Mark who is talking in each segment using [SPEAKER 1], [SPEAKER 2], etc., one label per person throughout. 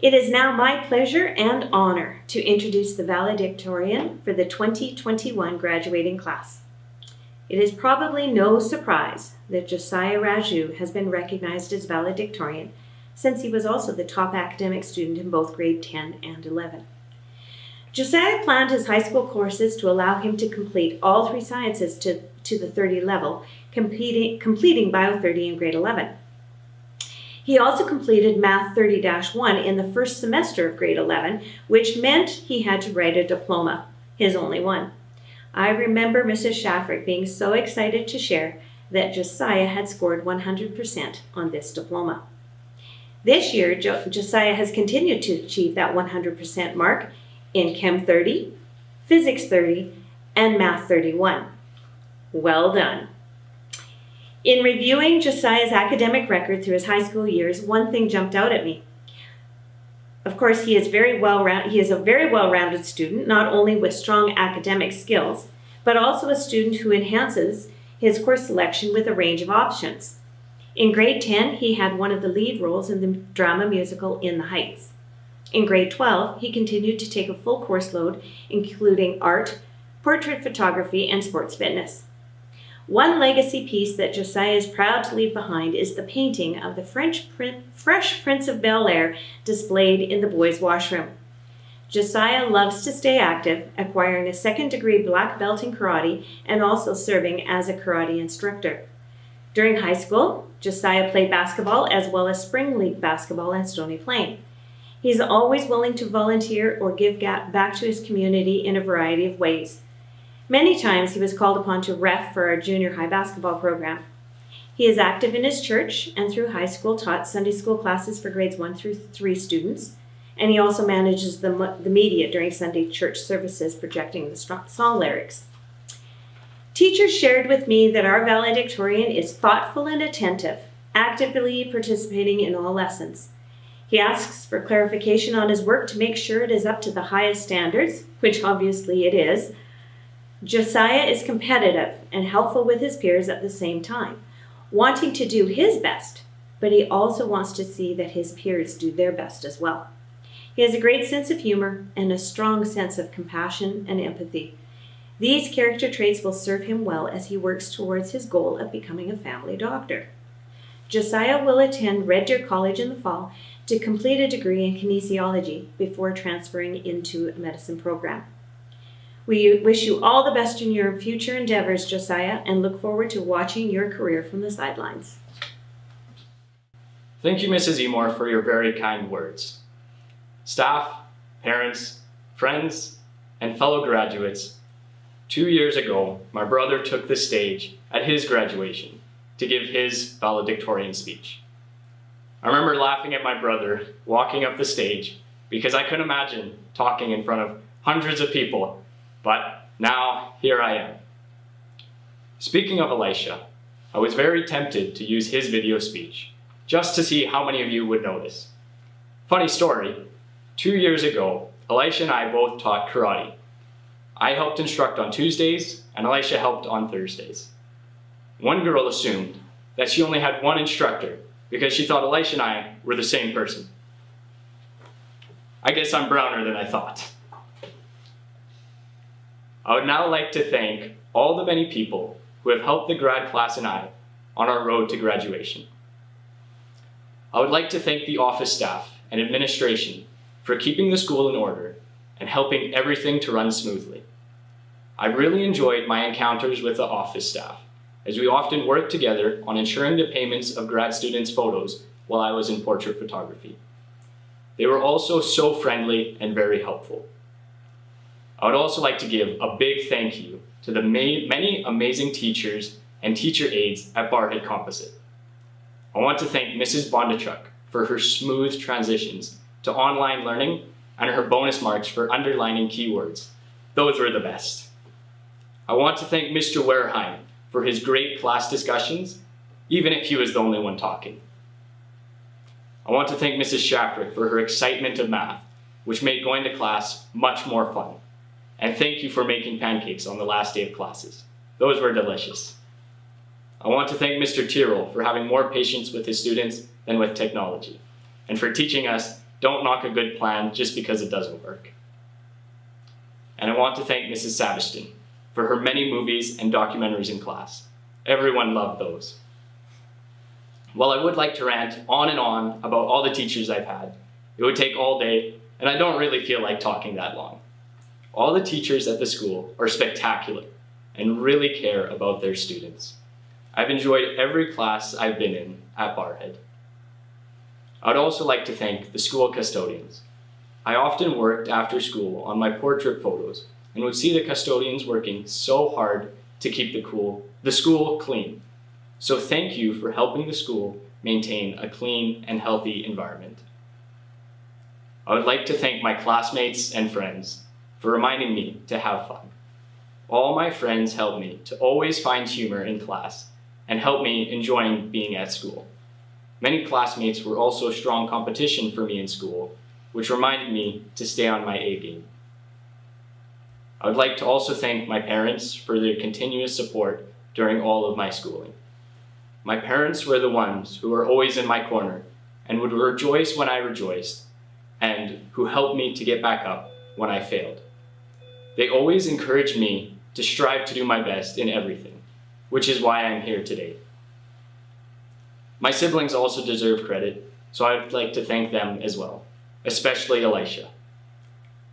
[SPEAKER 1] It is now my pleasure and honor to introduce the valedictorian for the 2021 graduating class. It is probably no surprise that Josiah Raju has been recognized as valedictorian since he was also the top academic student in both grade 10 and 11. Josiah planned his high school courses to allow him to complete all three sciences to the 30 level, completing Bio 30 in grade 11. He also completed Math 30-1 in the first semester of grade 11, which meant he had to write a diploma, his only one. I remember Mrs. Shaffrick being so excited to share that Josiah had scored 100% on this diploma. This year, Josiah has continued to achieve that 100% mark in Chem 30, Physics 30, and Math 31. Well done. In reviewing Josiah's academic record through his high school years, one thing jumped out at me. Of course, he is a very well-rounded student, not only with strong academic skills, but also a student who enhances his course selection with a range of options. In grade 10, he had one of the lead roles in the drama musical In the Heights. In grade 12, he continued to take a full course load, including art, portrait photography, and sports fitness. One legacy piece that Josiah is proud to leave behind is the painting of the Fresh Prince of Bel-Air displayed in the boys' washroom. Josiah loves to stay active, acquiring a second-degree black belt in karate and also serving as a karate instructor. During high school, Josiah played basketball as well as spring league basketball and Stony Plain. He's always willing to volunteer or give back to his community in a variety of ways. Many times he was called upon to ref for our junior high basketball program. He is active in his church and through high school taught Sunday school classes for grades 1 through 3 students, and he also manages the media during Sunday church services projecting the song lyrics. Teachers shared with me that our valedictorian is thoughtful and attentive, actively participating in all lessons. He asks for clarification on his work to make sure it is up to the highest standards, which obviously it is. Josiah is competitive and helpful with his peers at the same time, wanting to do his best, but he also wants to see that his peers do their best as well. He has a great sense of humor and a strong sense of compassion and empathy. These character traits will serve him well as he works towards his goal of becoming a family doctor. Josiah will attend Red Deer College in the fall to complete a degree in kinesiology before transferring into a medicine program. We wish you all the best in your future endeavors, Josiah, and look forward to watching your career from the sidelines.
[SPEAKER 2] Thank you, Mrs. Emore, for your very kind words. Staff, parents, friends, and fellow graduates, 2 years ago, my brother took the stage at his graduation to give his valedictorian speech. I remember laughing at my brother walking up the stage because I couldn't imagine talking in front of hundreds of people. But now, here I am. Speaking of Elisha, I was very tempted to use his video speech, just to see how many of you would notice. Funny story, 2 years ago, Elisha and I both taught karate. I helped instruct on Tuesdays, and Elisha helped on Thursdays. One girl assumed that she only had one instructor because she thought Elisha and I were the same person. I guess I'm browner than I thought. I would now like to thank all the many people who have helped the grad class and I on our road to graduation. I would like to thank the office staff and administration for keeping the school in order and helping everything to run smoothly. I really enjoyed my encounters with the office staff, as we often worked together on ensuring the payments of grad students' photos while I was in portrait photography. They were also so friendly and very helpful. I would also like to give a big thank you to the many amazing teachers and teacher aides at Barrhead Composite. I want to thank Mrs. Bondarchuk for her smooth transitions to online learning and her bonus marks for underlining keywords. Those were the best. I want to thank Mr. Wareheim for his great class discussions, even if he was the only one talking. I want to thank Mrs. Shaffrick for her excitement of math, which made going to class much more fun. And thank you for making pancakes on the last day of classes. Those were delicious. I want to thank Mr. Tyrrell for having more patience with his students than with technology, and for teaching us don't knock a good plan just because it doesn't work. And I want to thank Mrs. Savishton for her many movies and documentaries in class. Everyone loved those. While I would like to rant on and on about all the teachers I've had, it would take all day, and I don't really feel like talking that long. All the teachers at the school are spectacular and really care about their students. I've enjoyed every class I've been in at Barrhead. I'd also like to thank the school custodians. I often worked after school on my portrait photos and would see the custodians working so hard to keep the school clean. So thank you for helping the school maintain a clean and healthy environment. I would like to thank my classmates and friends for reminding me to have fun. All my friends helped me to always find humor in class and helped me enjoying being at school. Many classmates were also strong competition for me in school, which reminded me to stay on my A game. I would like to also thank my parents for their continuous support during all of my schooling. My parents were the ones who were always in my corner and would rejoice when I rejoiced, and who helped me to get back up when I failed. They always encouraged me to strive to do my best in everything, which is why I'm here today. My siblings also deserve credit, so I'd like to thank them as well, especially Elisha.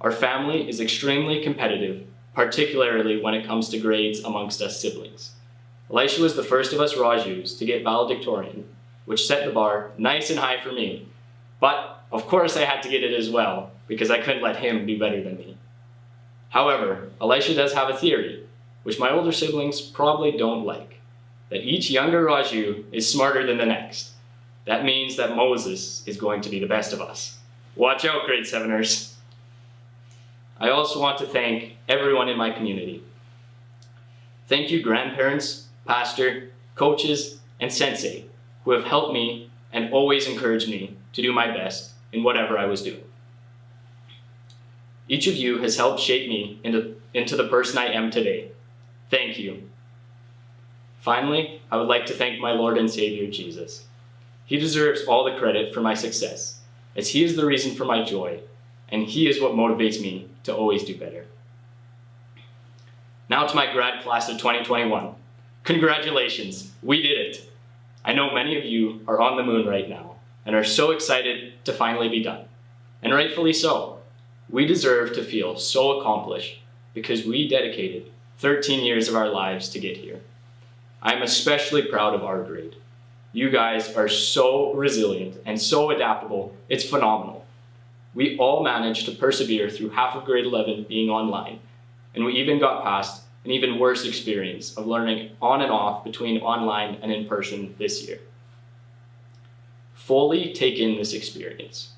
[SPEAKER 2] Our family is extremely competitive, particularly when it comes to grades amongst us siblings. Elisha was the first of us Rajus to get Valedictorian, which set the bar nice and high for me, but of course I had to get it as well, because I couldn't let him do better than me. However, Elisha does have a theory, which my older siblings probably don't like, that each younger Raju is smarter than the next. That means that Moses is going to be the best of us. Watch out, grade 7ers. I also want to thank everyone in my community. Thank you, grandparents, pastor, coaches, and sensei, who have helped me and always encouraged me to do my best in whatever I was doing. Each of you has helped shape me into the person I am today. Thank you. Finally, I would like to thank my Lord and Savior, Jesus. He deserves all the credit for my success, as he is the reason for my joy, and he is what motivates me to always do better. Now to my grad class of 2021. Congratulations, we did it. I know many of you are on the moon right now and are so excited to finally be done, and rightfully so. We deserve to feel so accomplished because we dedicated 13 years of our lives to get here. I'm especially proud of our grade. You guys are so resilient and so adaptable, it's phenomenal. We all managed to persevere through half of grade 11 being online, and we even got past an even worse experience of learning on and off between online and in person this year. Fully take in this experience.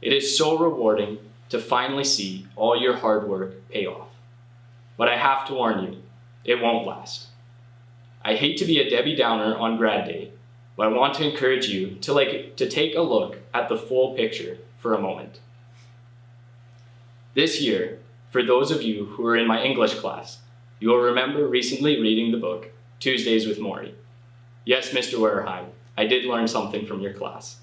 [SPEAKER 2] It is so rewarding to finally see all your hard work pay off. But I have to warn you, it won't last. I hate to be a Debbie Downer on grad day, but I want to encourage you to take a look at the full picture for a moment. This year, for those of you who are in my English class, you will remember recently reading the book, Tuesdays with Maury. Yes, Mr. Wareheim, I did learn something from your class.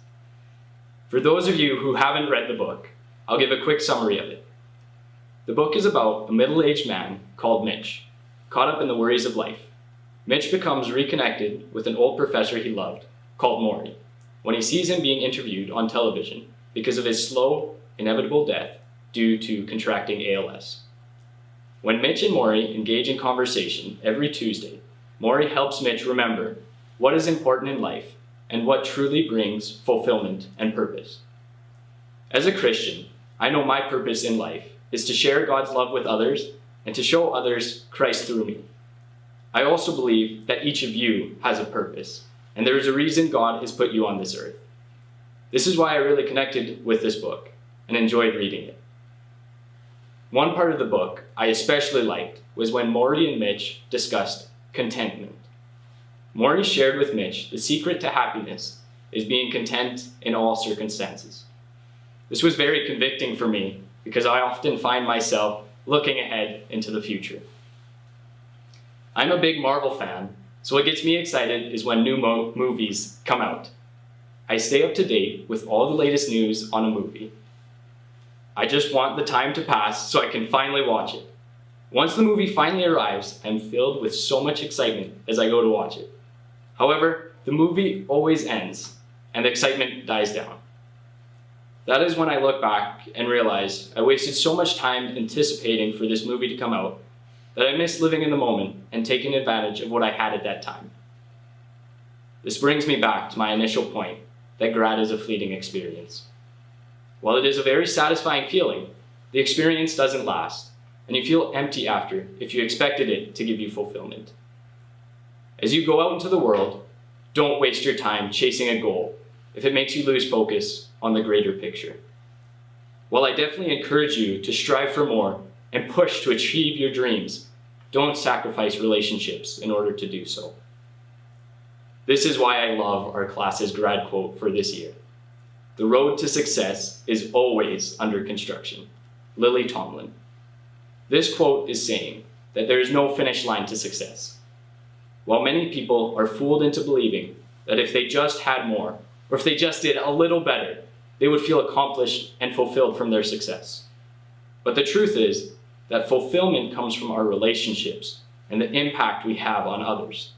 [SPEAKER 2] For those of you who haven't read the book, I'll give a quick summary of it. The book is about a middle-aged man called Mitch, caught up in the worries of life. Mitch becomes reconnected with an old professor he loved, called Maury, when he sees him being interviewed on television because of his slow, inevitable death due to contracting ALS. When Mitch and Maury engage in conversation every Tuesday, Maury helps Mitch remember what is important in life and what truly brings fulfillment and purpose. As a Christian, I know my purpose in life is to share God's love with others and to show others Christ through me. I also believe that each of you has a purpose, and there is a reason God has put you on this earth. This is why I really connected with this book and enjoyed reading it. One part of the book I especially liked was when Maury and Mitch discussed contentment. Maury shared with Mitch the secret to happiness is being content in all circumstances. This was very convicting for me because I often find myself looking ahead into the future. I'm a big Marvel fan, so what gets me excited is when new movies come out. I stay up to date with all the latest news on a movie, I just want the time to pass so I can finally watch it. Once the movie finally arrives, I'm filled with so much excitement as I go to watch it. However, the movie always ends, and the excitement dies down. That is when I look back and realize I wasted so much time anticipating for this movie to come out that I missed living in the moment and taking advantage of what I had at that time. This brings me back to my initial point that grad is a fleeting experience. While it is a very satisfying feeling, the experience doesn't last, and you feel empty after if you expected it to give you fulfillment. As you go out into the world, don't waste your time chasing a goal if it makes you lose focus on the greater picture. While I definitely encourage you to strive for more and push to achieve your dreams, don't sacrifice relationships in order to do so. This is why I love our class's grad quote for this year. The road to success is always under construction. Lily Tomlin. This quote is saying that there is no finish line to success. While many people are fooled into believing that if they just had more, or if they just did a little better, they would feel accomplished and fulfilled from their success. But the truth is that fulfillment comes from our relationships and the impact we have on others.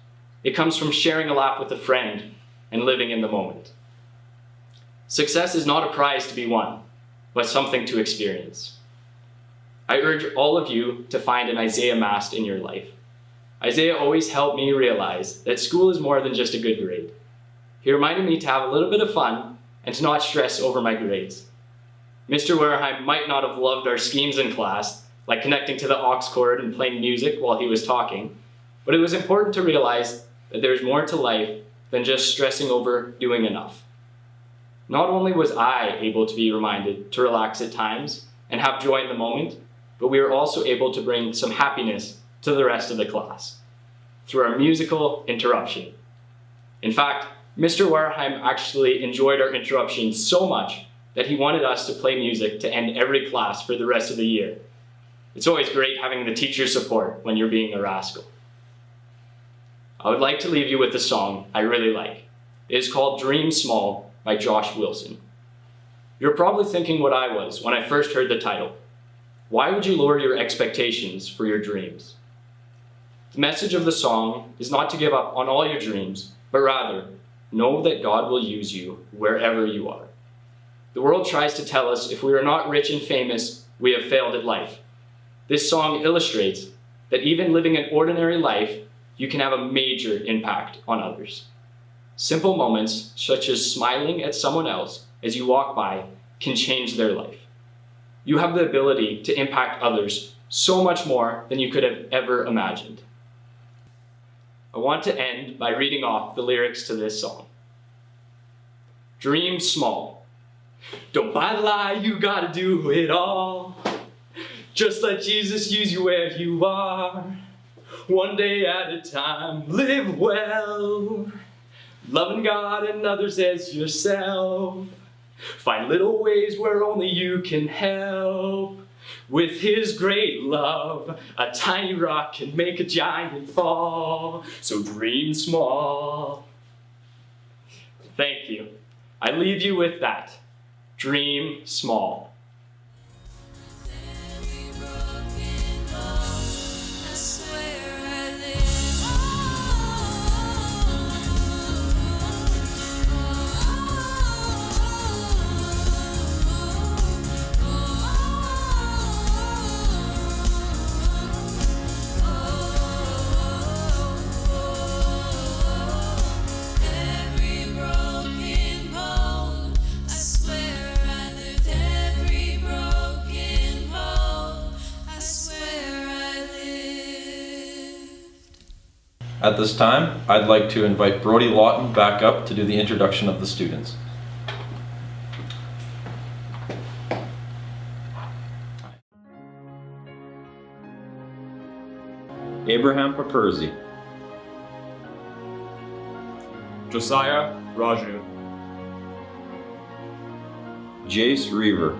[SPEAKER 2] It comes from sharing a laugh with a friend and living in the moment. Success is not a prize to be won, but something to experience. I urge all of you to find an Isaiah Mast in your life. Isaiah always helped me realize that school is more than just a good grade. He reminded me to have a little bit of fun and to not stress over my grades. Mr. Wareheim might not have loved our schemes in class, like connecting to the aux cord and playing music while he was talking, but it was important to realize that there's more to life than just stressing over doing enough. Not only was I able to be reminded to relax at times and have joy in the moment, but we were also able to bring some happiness to the rest of the class through our musical interruption. In fact, Mr. Wareheim actually enjoyed our interruption so much that he wanted us to play music to end every class for the rest of the year. It's always great having the teacher's support when you're being a rascal. I would like to leave you with a song I really like. It is called Dream Small by Josh Wilson. You're probably thinking what I was when I first heard the title. Why would you lower your expectations for your dreams? The message of the song is not to give up on all your dreams, but rather, know that God will use you wherever you are. The world tries to tell us if we are not rich and famous, we have failed at life. This song illustrates that even living an ordinary life, you can have a major impact on others. Simple moments, such as smiling at someone else as you walk by, can change their life. You have the ability to impact others so much more than you could have ever imagined. I want to end by reading off the lyrics to this song. Dream small. Don't buy the lie, you gotta do it all. Just let Jesus use you where you are. One day at a time, live well. Loving God and others as yourself. Find little ways where only you can help. With His great love, a tiny rock can make a giant fall. So dream small. Thank you. I leave you with that. Dream small.
[SPEAKER 3] At this time, I'd like to invite Brody Lawton back up to do the introduction of the students. Abraham Paperzi,
[SPEAKER 4] Josiah, Raju,
[SPEAKER 3] Jace Reaver,